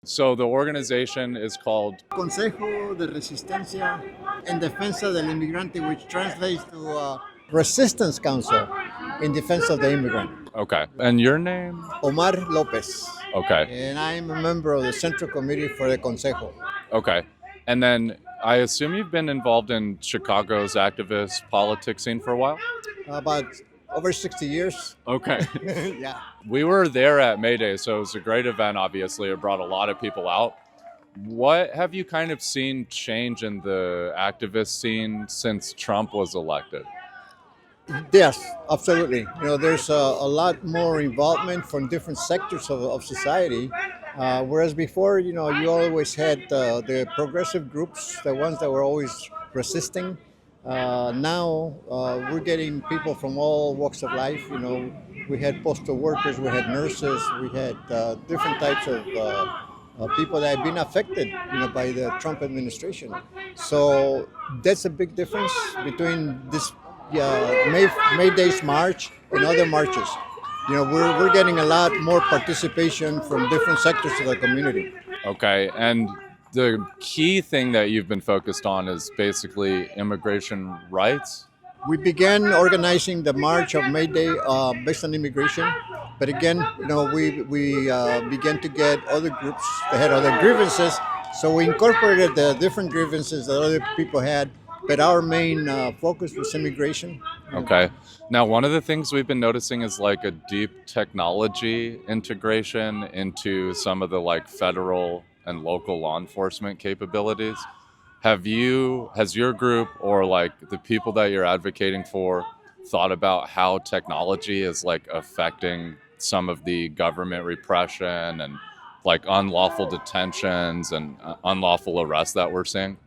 So the organization is called. Consejo de Resistencia en Defensa del Immigrante, which translates to Resistance Council in Defense of the Immigrant. Okay. And your name? Omar Lopez. Okay. And I'm a member of the Central Committee for the Consejo. Okay. And then I assume you've been involved in Chicago's activist politics scene for a while? About over 60 years. Okay. Yeah. We were there at May Day, so it was a great event, obviously. It brought a lot of people out. What have you kind of seen change in the activist scene since Trump was elected? Yes, absolutely. There's a lot more involvement from different sectors of society. Whereas before, you always had the progressive groups, the ones that were always resisting. Now we're getting people from all walks of life. We had postal workers, we had nurses, we had different types of people that have been affected, by the Trump administration. So that's a big difference between this May Day's march and other marches. We're getting a lot more participation from different sectors of the community. Okay. And the key thing that you've been focused on is basically immigration rights. We began organizing the March of May Day based on immigration, but again, we began to get other groups that had other grievances, so we incorporated the different grievances that other people had, but our main focus was immigration. Okay. Now, one of the things we've been noticing is like a deep technology integration into some of the like federal and local law enforcement capabilities. Has your group or like the people that you're advocating for thought about how technology is like affecting some of the government repression and like unlawful detentions and unlawful arrests that we're seeing?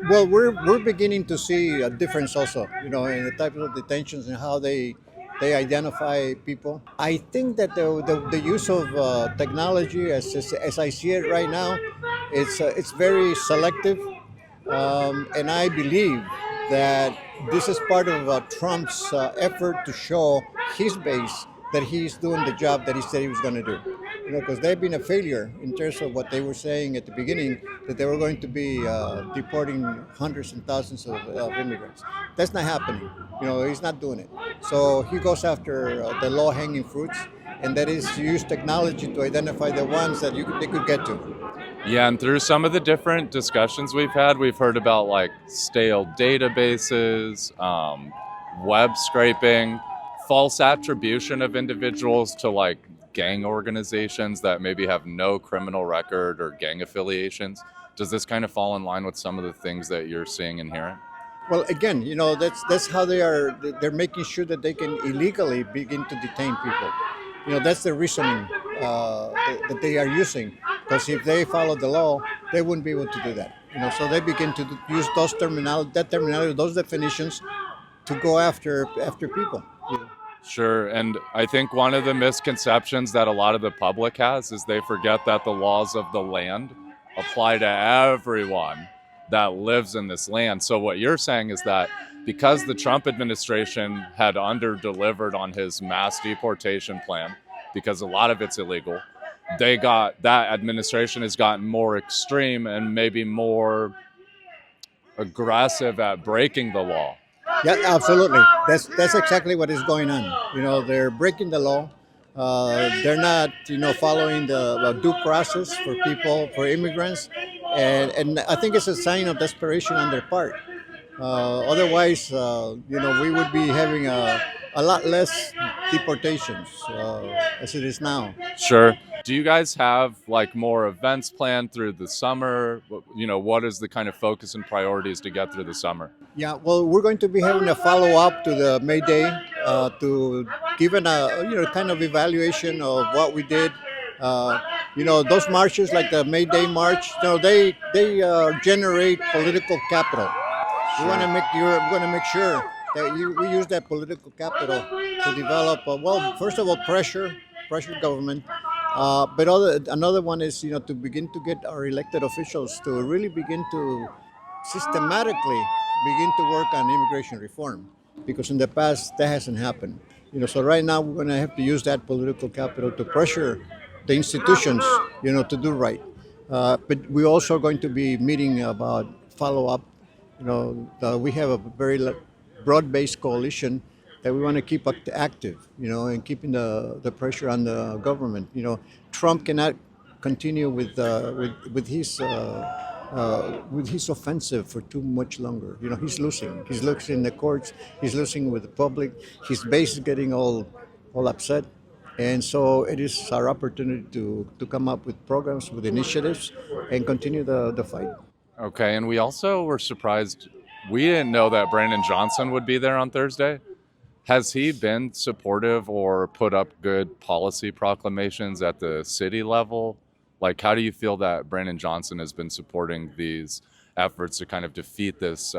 Well, we're beginning to see a difference also, in the types of detentions and how they identify people. I think that the use of technology, as I see it right now, it's very selective, and I believe that this is part of Trump's effort to show his base that he's doing the job that he said he was going to do. Because they've been a failure in terms of what they were saying at the beginning, that they were going to be deporting hundreds and thousands of immigrants. That's not happening. He's not doing it. So he goes after the low-hanging fruits, and that is to use technology to identify the ones that they could get to. Yeah, and through some of the different discussions we've had, we've heard about like stale databases, web scraping, false attribution of individuals to like gang organizations that maybe have no criminal record or gang affiliations. Does this kind of fall in line with some of the things that you're seeing and hearing? Well, again, that's how they are. They're making sure that they can illegally begin to detain people. That's the reasoning that they are using. Because if they follow the law, they wouldn't be able to do that. So they begin to use those terminology, those definitions, to go after people. Sure. And I think one of the misconceptions that a lot of the public has is they forget that the laws of the land apply to everyone that lives in this land. So what you're saying is that because the Trump administration had under-delivered on his mass deportation plan, because a lot of it's illegal, that administration has gotten more extreme and maybe more aggressive at breaking the law. Yeah, absolutely. That's exactly what is going on. They're breaking the law. They're not, following the due process for people, for immigrants, and I think it's a sign of desperation on their part. Otherwise, we would be having a lot less deportations as it is now. Sure. Do you guys have like more events planned through the summer? What is the kind of focus and priorities to get through the summer? Yeah, well, we're going to be having a follow-up to the May Day to give a kind of evaluation of what we did. Those marches like the May Day march, they generate political capital. We want to make sure that we use that political capital to develop, first of all, pressure government. But another one is, to begin to get our elected officials to really begin to systematically begin to work on immigration reform, because in the past that hasn't happened. So right now we're going to have to use that political capital to pressure the institutions, to do right. But we're also going to be meeting about follow up. We have a very broad-based coalition that we want to keep active, and keeping the pressure on the government. Trump cannot continue with his offensive for too much longer. He's losing. He's losing in the courts. He's losing with the public. His base is getting all upset. And so it is our opportunity to come up with programs, with initiatives, and continue the fight. Okay, and we also were surprised. We didn't know that Brandon Johnson would be there on Thursday. Has he been supportive or put up good policy proclamations at the city level? Like, how do you feel that Brandon Johnson has been supporting these efforts to kind of defeat this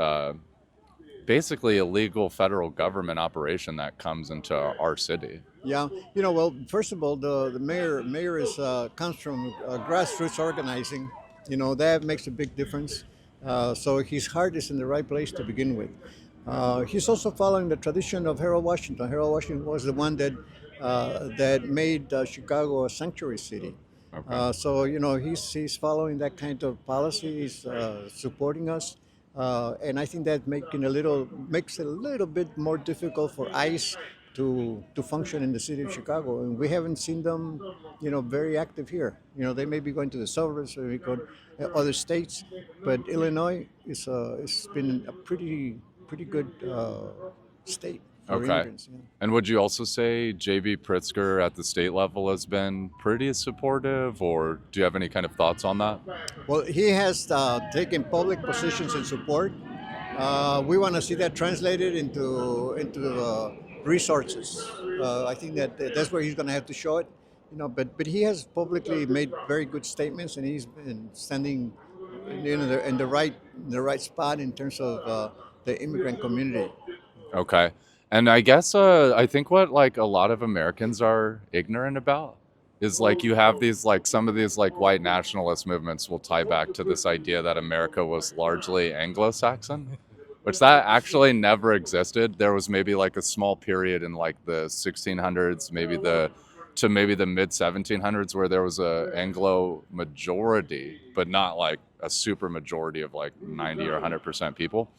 basically illegal federal government operation that comes into our city? Yeah, well, first of all, the mayor is comes from grassroots organizing. That makes a big difference. So his heart is in the right place to begin with. He's also following the tradition of Harold Washington. Harold Washington was the one that made Chicago a sanctuary city. Okay. So he's following that kind of policy. He's supporting us, and I think that makes it a little bit more difficult for ICE to function in the city of Chicago. And we haven't seen them, very active here. They may be going to the suburbs, or go other states, but Illinois it's been a pretty good state for Okay. immigrants. Yeah. And would you also say JB Prittsker at the state level has been pretty supportive, or do you have any kind of thoughts on that? Well, he has taken public positions in support. We want to see that translated into resources. I think that's where he's going to have to show it. But he has publicly made very good statements, and he's been standing, in the right spot in terms of the immigrant community. Okay. And I guess I think what like a lot of Americans are ignorant about is like you have these like some of these like white nationalist movements will tie back to this idea that America was largely Anglo-Saxon, which that actually never existed. There was maybe like a small period in like the 1600s, maybe the mid 1700s where there was a Anglo majority, but not like a super majority of like 90 or 100% people.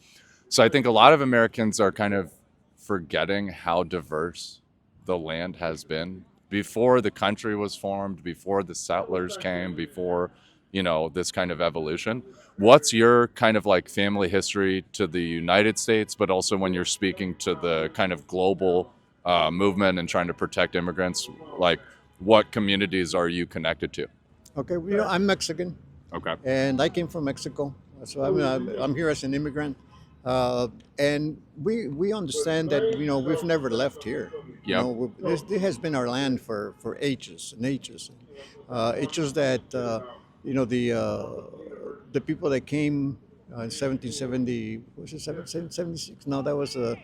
So I think a lot of Americans are kind of forgetting how diverse the land has been before the country was formed, before the settlers came, before, this kind of evolution. What's your kind of like family history to the United States, but also when you're speaking to the kind of global movement and trying to protect immigrants, like what communities are you connected to? Okay, I'm Mexican. Okay. And I came from Mexico, so I'm here as an immigrant, and we understand that we've never left here. Yep. This has been our land for ages and ages. It's just that the people that came in 1770, was it 1776? No, that was the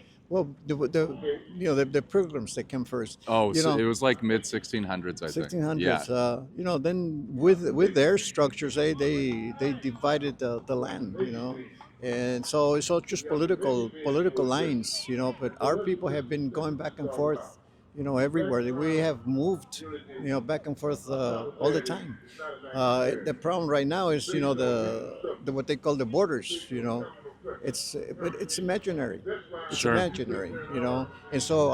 pilgrims that came first. Oh, so it was like mid 1600s, I think. 1600s. Yeah. Then with their structures, they divided the land. And so it's all just political lines. But our people have been going back and forth. Everywhere we have moved. Back and forth all the time. The problem right now is the what they call the borders. But it's imaginary. It's Sure. imaginary, And so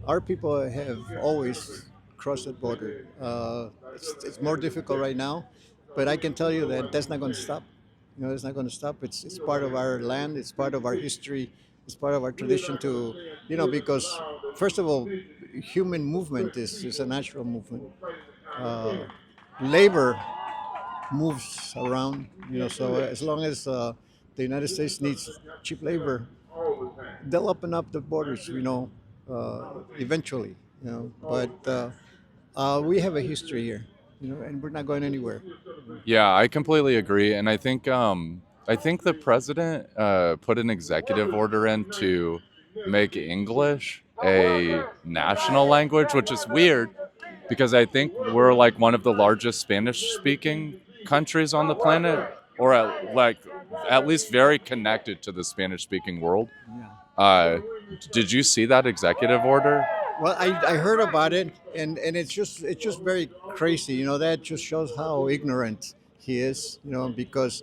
our people have always crossed the border. It's more difficult right now, but I can tell you that that's not going to stop. It's not going to stop. It's part of our land. It's part of our history. It's part of our tradition to, because first of all, human movement is a natural movement. Labor moves around, so as long as the United States needs cheap labor, they'll open up the borders, eventually, But we have a history here, and we're not going anywhere. Yeah, I completely agree, and I think the president put an executive order in to make English a national language, which is weird because I think we're like one of the largest Spanish-speaking countries on the planet, or at least very connected to the Spanish-speaking world. Yeah. Did you see that executive order? Well, I heard about it, and it's just very crazy. That just shows how ignorant he is, because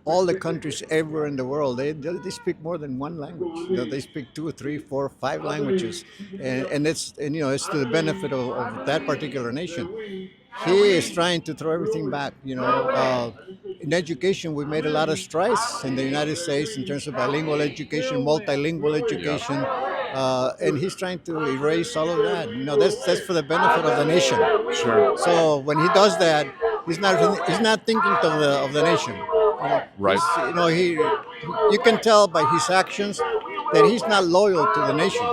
all the countries everywhere in the world, they speak more than one language. They speak two, three, four, five languages, and it's to the benefit of that particular nation. He is trying to throw everything back. In education, we made a lot of strides in the United States in terms of bilingual education, multilingual Yeah, education, and he's trying to erase all of that. That's for the benefit of the nation. sure. So when he does that, he's not thinking of the nation. Right. He you can tell by his actions that he's not loyal to the nation.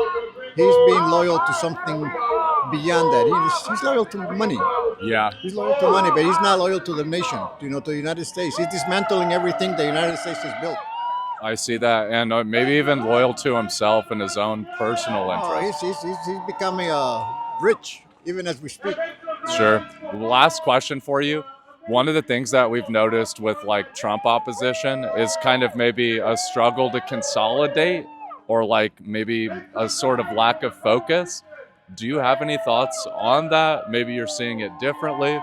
He's being loyal to something beyond that. He's loyal to money. Yeah, He's loyal to money, but he's not loyal to the nation. To the United States. He's dismantling everything the United States has built. I see that. And maybe even loyal to himself and his own personal Oh, interests. he's becoming rich even as we speak. Sure. Last question for you. One of the things that we've noticed with like Trump opposition is kind of maybe a struggle to consolidate or like maybe a sort of lack of focus. Do you have any thoughts on that? Maybe you're seeing it differently.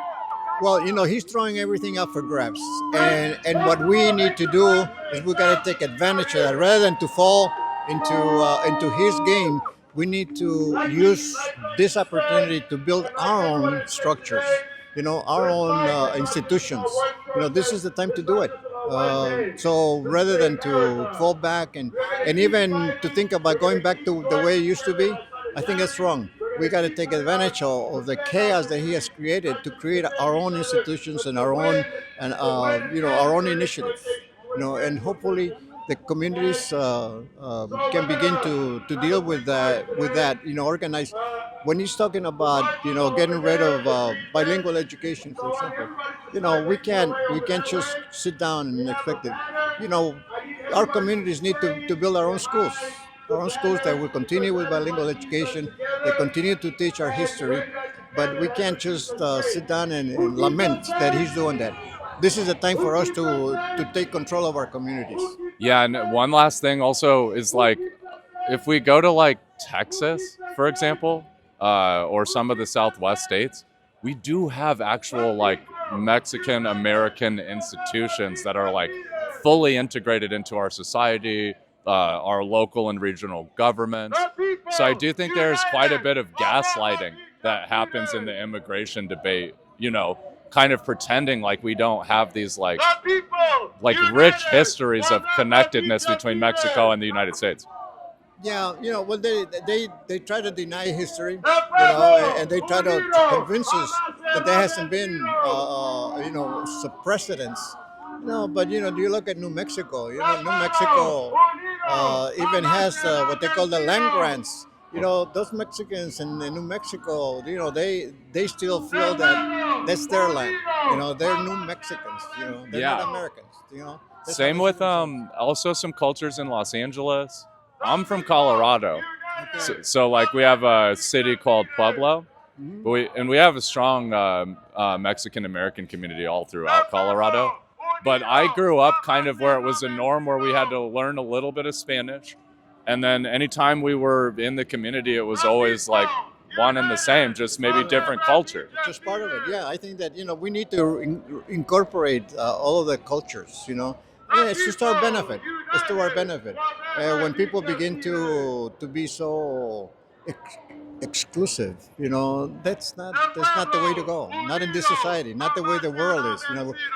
Well, he's throwing everything up for grabs, and what we need to do is we got to take advantage of that. Rather than to fall into his game, we need to use this opportunity to build our own structures, our own institutions. This is the time to do it. So rather than to fall back and even to think about going back to the way it used to be, I think that's wrong. We got to take advantage of the chaos that he has created to create our own institutions and our own initiatives. And hopefully the communities can begin to deal with that. Organize. When he's talking about getting rid of bilingual education, for example, we can't just sit down and expect it. You know, our communities need to build our own schools that will continue with bilingual education, that continue to teach our history, but we can't just sit down and lament that he's doing that. This is a time for us to take control of our communities. Yeah, and one last thing also is like if we go to like Texas, for example, or some of the Southwest states, we do have actual like Mexican American institutions that are like fully integrated into our society, our local and regional governments. So I do think there's quite a bit of gaslighting that happens in the immigration debate, kind of pretending like we don't have these like rich histories of connectedness between Mexico and the United States. Yeah, well, they try to deny history, and they try to convince us that there hasn't been, some precedents. No, but do you look at New Mexico? New Mexico even has what they call the land grants. Those Mexicans in New Mexico, they still feel that that's their land. They're New Mexicans. They're Yeah. not Americans. That's how Same they with see themselves. also some cultures in Los Angeles. I'm from Colorado, so, Okay. so like we have a city called Pueblo, Mhm. but we have a strong Mexican American community all throughout Colorado. But I grew up kind of where it was a norm where we had to learn a little bit of Spanish, and then anytime we were in the community, it was always like one and the same, just maybe different culture. Just part of it. Yeah, I think that we need to incorporate all of the cultures. Yeah, it's just our benefit. It's to our benefit. When people begin to be so exclusive, that's not the way to go. Not in this society. Not the way the world is.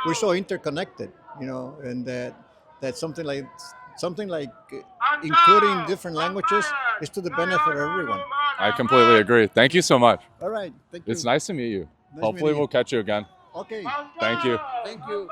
We're so interconnected. And that something like including different languages is to the benefit of everyone. I completely agree. Thank you so much. All right. Thank you. It's nice to meet you. Nice Hopefully meeting you. we'll catch you again. Okay. Thank you. Thank you.